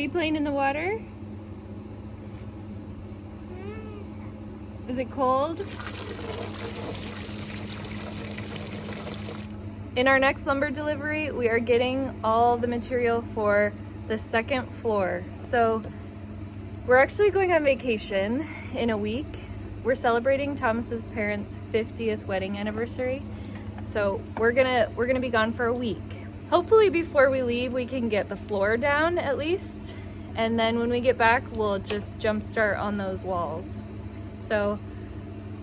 you playing in the water? Is it cold? In our next lumber delivery, we are getting all the material for the second floor. So we're actually going on vacation in a week. We're celebrating Thomas's parents' 50th wedding anniversary. So we're gonna be gone for a week. Hopefully before we leave, we can get the floor down at least. And then when we get back, we'll just jumpstart on those walls. So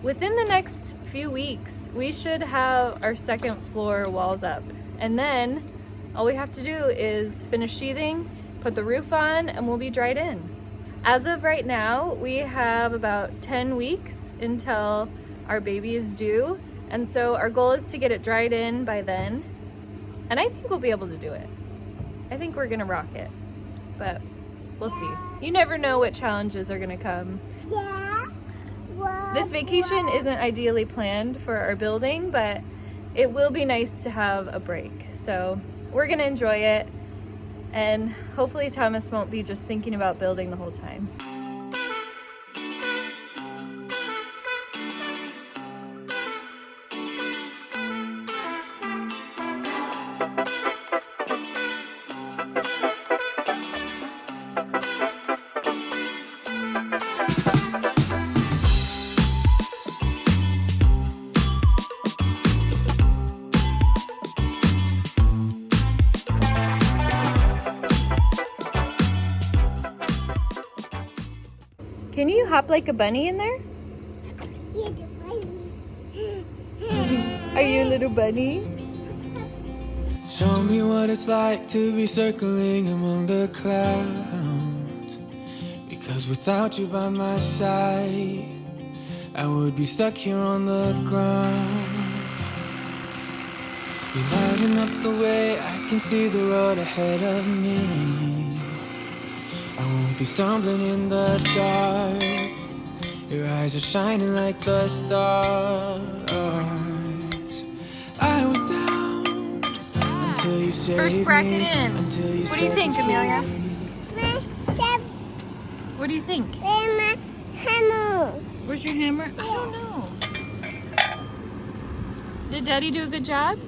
within the next few weeks, we should have our second floor walls up. And then all we have to do is finish sheathing, put the roof on, and we'll be dried in. As of right now, we have about 10 weeks until our baby is due. And so our goal is to get it dried in by then. And I think we'll be able to do it. I think we're gonna rock it, but we'll see. You never know what challenges are gonna come. This vacation isn't ideally planned for our building, but it will be nice to have a break. So we're gonna enjoy it, and hopefully Thomas won't be just thinking about building the whole time. Can you hop like a bunny in there? Are you a little bunny? Show me what it's like to be circling among the clouds. Because without you by my side, I would be stuck here on the ground. You're lighting up the way, I can see the road ahead of me. I won't be stumbling in the dark. Your eyes are shining like the stars. I was down until you saved First bracket me, in. until you What do you set think, me Amelia? free. What do you think? Where's your hammer? I don't know. Did Daddy do a good job?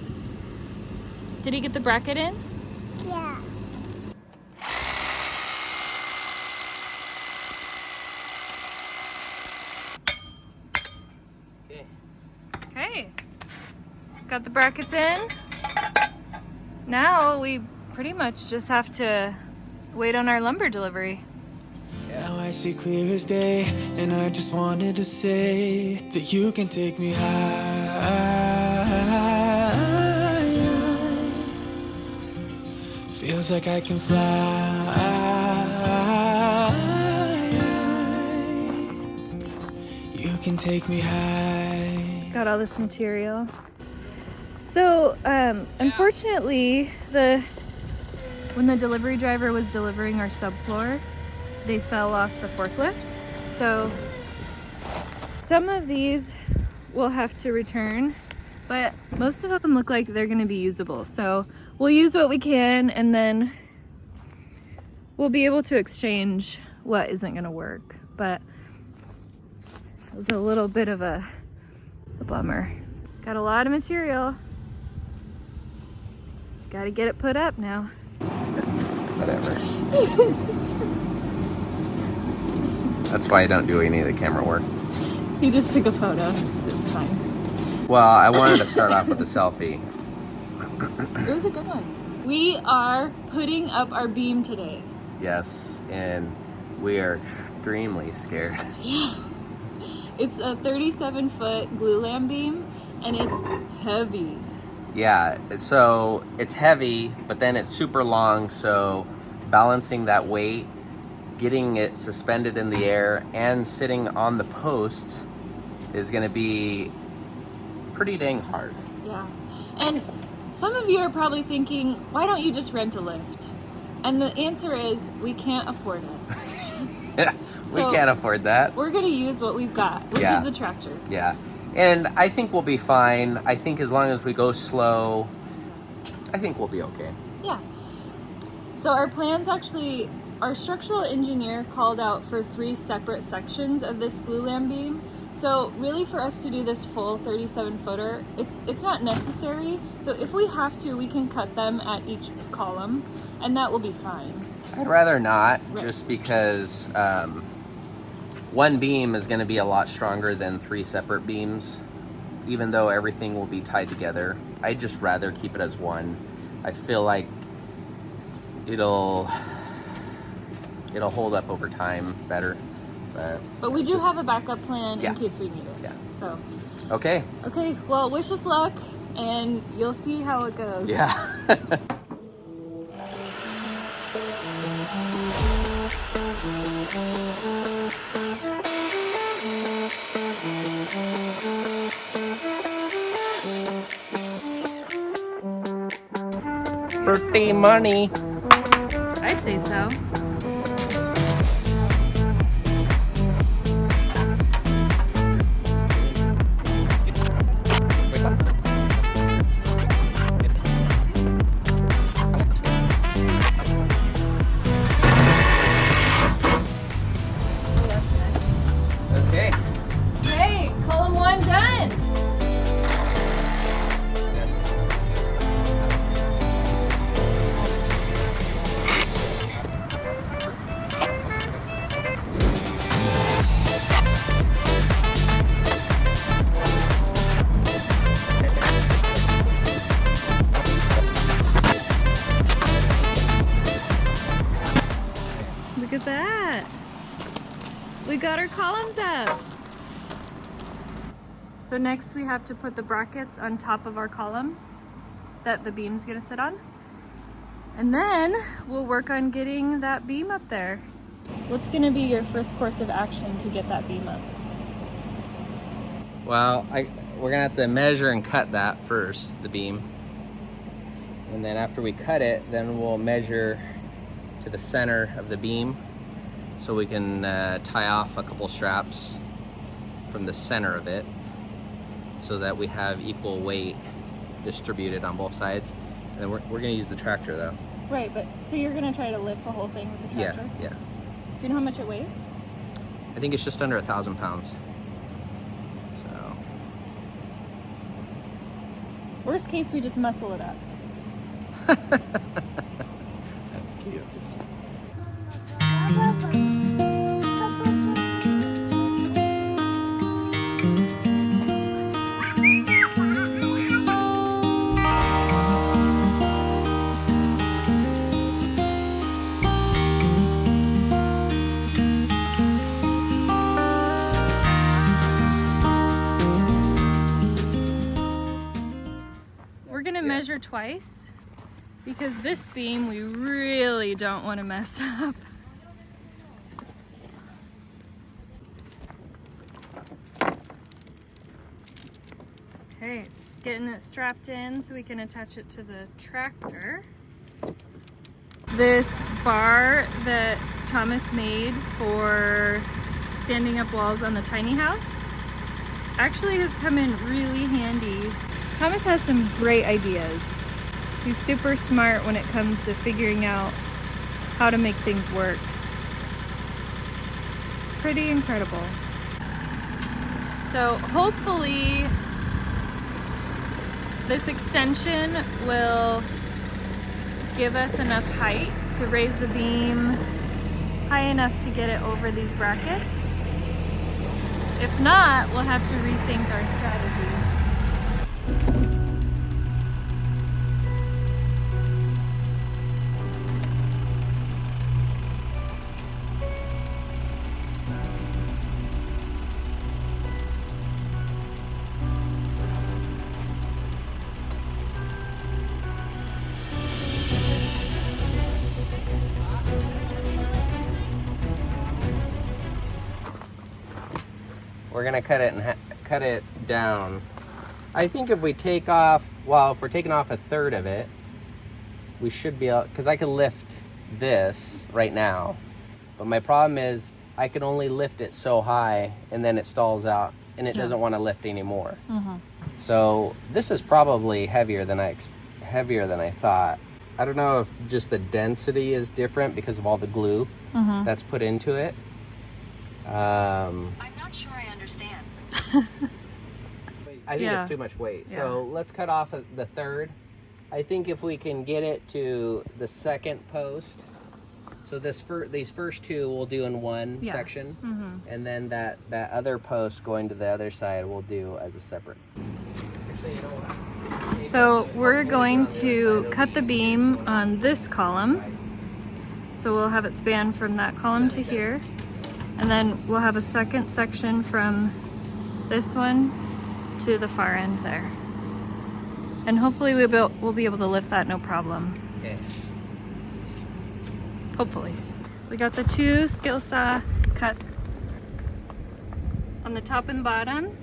Did he get the bracket in? Yeah. Okay. Got the brackets in. Now we pretty much just have to wait on our lumber delivery. Now I see clear as day, and I just wanted to say that you can take me high. Feels like I can fly. You can take me high. Got all this material. So, unfortunately, when the delivery driver was delivering our subfloor, they fell off the forklift. So, some of these we'll have to return, but most of them look like they're gonna be usable. So, we'll use what we can, and then we'll be able to exchange what isn't gonna work. But it was a little bit of a bummer. Got a lot of material. Got to get it put up now. Whatever. That's why I don't do any of the camera work. He just took a photo. It's fine. Well, I wanted to start off with a selfie. It was a good one. We are putting up our beam today. Yes, and we are extremely scared. Yeah. It's a 37-foot glulam beam, and it's heavy. Yeah, so it's heavy, but then it's super long, so balancing that weight, getting it suspended in the air, and sitting on the posts is going to be pretty dang hard. Yeah. And some of you are probably thinking, why don't you just rent a lift? And the answer is, we can't afford it. We can't afford that. We're going to use what we've got, which is the tractor. Yeah. And I think we'll be fine. I think as long as we go slow, I think we'll be okay. Yeah. So our plans actually our structural engineer called out for 3 separate sections of this glulam beam. So really for us to do this full 37 footer, it's not necessary. So if we have to, we can cut them at each column and that will be fine. I'd rather not, Right. just because one beam is going to be a lot stronger than 3 separate beams, even though everything will be tied together. I'd just rather keep it as one. I feel like it'll hold up over time better. But we do have a backup plan Yeah. in case we need it. Yeah. So, Okay. okay, well, wish us luck and you'll see how it goes. Yeah. Birthday money. I'd say so. Okay. Hey, column 1 done. Look at that. We got our columns up. So next we have to put the brackets on top of our columns that the beam's gonna sit on. And then we'll work on getting that beam up there. What's gonna be your first course of action to get that beam up? Well, we're gonna have to measure and cut that first, the beam. And then after we cut it, then we'll measure to the center of the beam so we can tie off a couple straps from the center of it so that we have equal weight distributed on both sides. And then we're gonna use the tractor though. Right, but so you're gonna try to lift the whole thing with the tractor? Yeah. Do you know how much it weighs? I think it's just under 1,000 pounds. So, Worst case, we just muscle it up. that's cute. We're gonna measure twice because this beam we really don't want to mess up. Okay, getting it strapped in so we can attach it to the tractor. This bar that Thomas made for standing up walls on the tiny house actually has come in really handy. Thomas has some great ideas. He's super smart when it comes to figuring out how to make things work. It's pretty incredible. So hopefully this extension will give us enough height to raise the beam high enough to get it over these brackets. If not, we'll have to rethink our strategy. We're gonna cut it and cut it down. I think if we take off, well, if we're taking off a third of it, we should be able, because I can lift this right now, but my problem is I can only lift it so high and then it stalls out and it doesn't want to lift anymore. So this is probably heavier than I thought. I don't know if just the density is different because of all the glue that's put into it. I'm not sure I understand. I think it's too much weight. Yeah. So let's cut off the third. I think if we can get it to the second post, so these first two we'll do in one section, and then that other post going to the other side we'll do as a separate. So we're going to cut the beam on this column. So we'll have it span from that column to here. And then we'll have a second section from this one to the far end there. And hopefully we'll be able to lift that no problem. Okay. Hopefully. We got the 2 skill saw cuts on the top and bottom.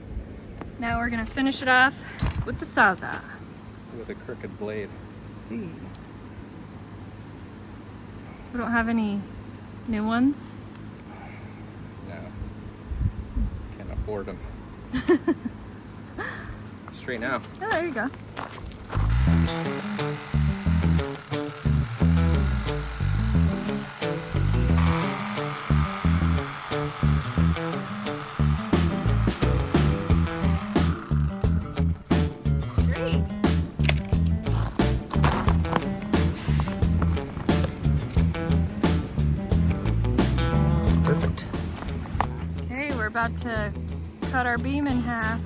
Now we're gonna finish it off with the sawzall. With a crooked blade. We don't have any new ones. No. Can't afford them. Straight now. Oh, there you go. Great. Perfect. Okay, we're about to cut our beam in half.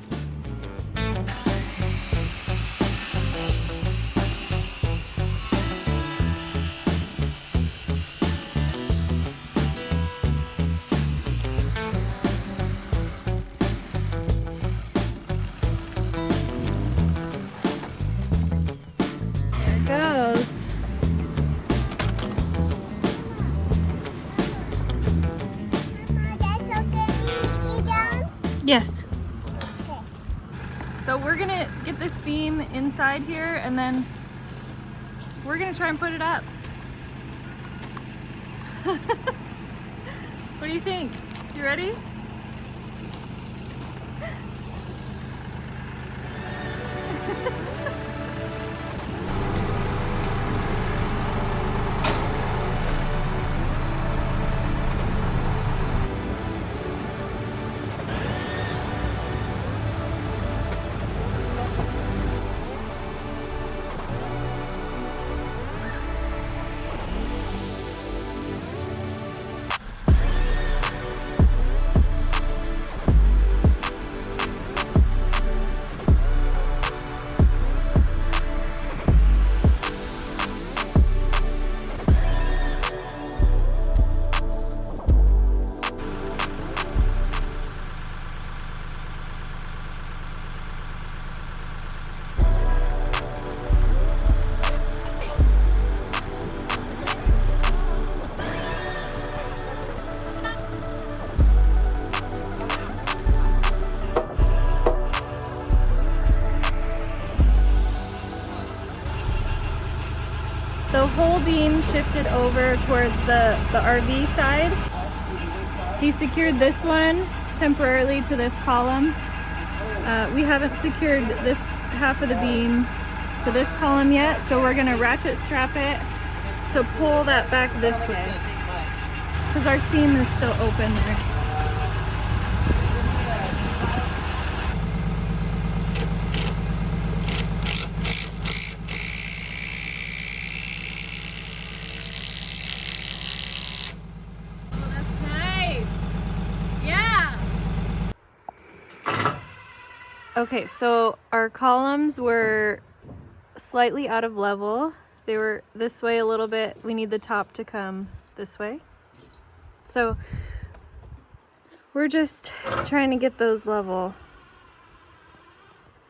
There it goes. Yes. So we're gonna get this beam inside here and then we're gonna try and put it up. What do you think? You ready? The whole beam shifted over towards the RV side. He secured this one temporarily to this column. We haven't secured this half of the beam to this column yet, so we're gonna ratchet strap it to pull that back this way, because our seam is still open there. Okay, so our columns were slightly out of level. They were this way a little bit. We need the top to come this way. So we're just trying to get those level.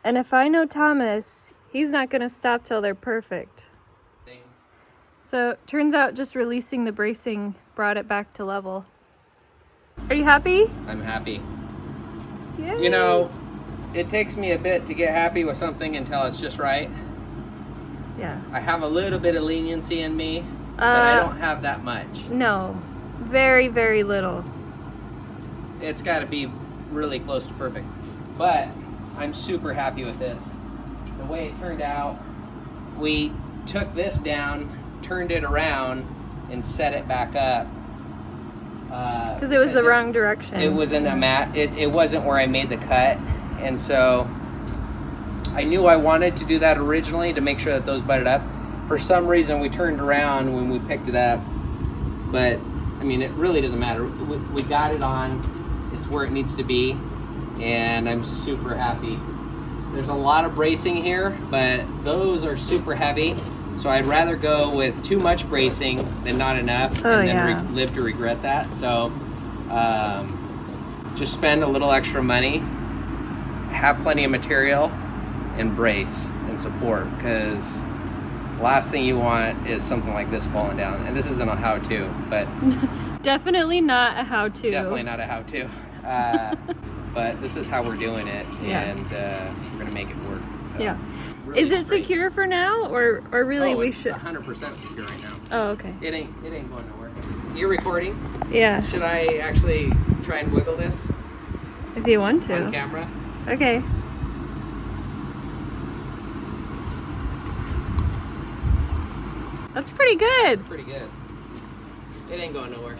And if I know Thomas, he's not gonna stop till they're perfect. So turns out just releasing the bracing brought it back to level. Are you happy? I'm happy. Yay. You know, it takes me a bit to get happy with something until it's just right. Yeah. I have a little bit of leniency in me, but I don't have that much. No, very, very little. It's got to be really close to perfect. But I'm super happy with this. The way it turned out, we took this down, turned it around, and set it back up. Because it was the wrong direction. It was in a mat. It wasn't where I made the cut, and so I knew I wanted to do that originally to make sure that those butted up. For some reason, we turned around when we picked it up, but I mean, it really doesn't matter. We got it on. It's where it needs to be, and I'm super happy. There's a lot of bracing here, but those are super heavy. So I'd rather go with too much bracing than not enough, and then live to regret that. So just spend a little extra money, have plenty of material, and brace and support, because the last thing you want is something like this falling down. And this isn't a how-to, but definitely not a how-to. Definitely not a how-to. But this is how we're doing it, and we're gonna make it work. So, yeah. Really is it secure for now, or really we should? 100% secure right now. Oh, okay. It ain't going nowhere. You're recording? Yeah. Should I actually try and wiggle this If you want to. on camera? Okay. That's pretty good. Pretty good. It ain't going nowhere.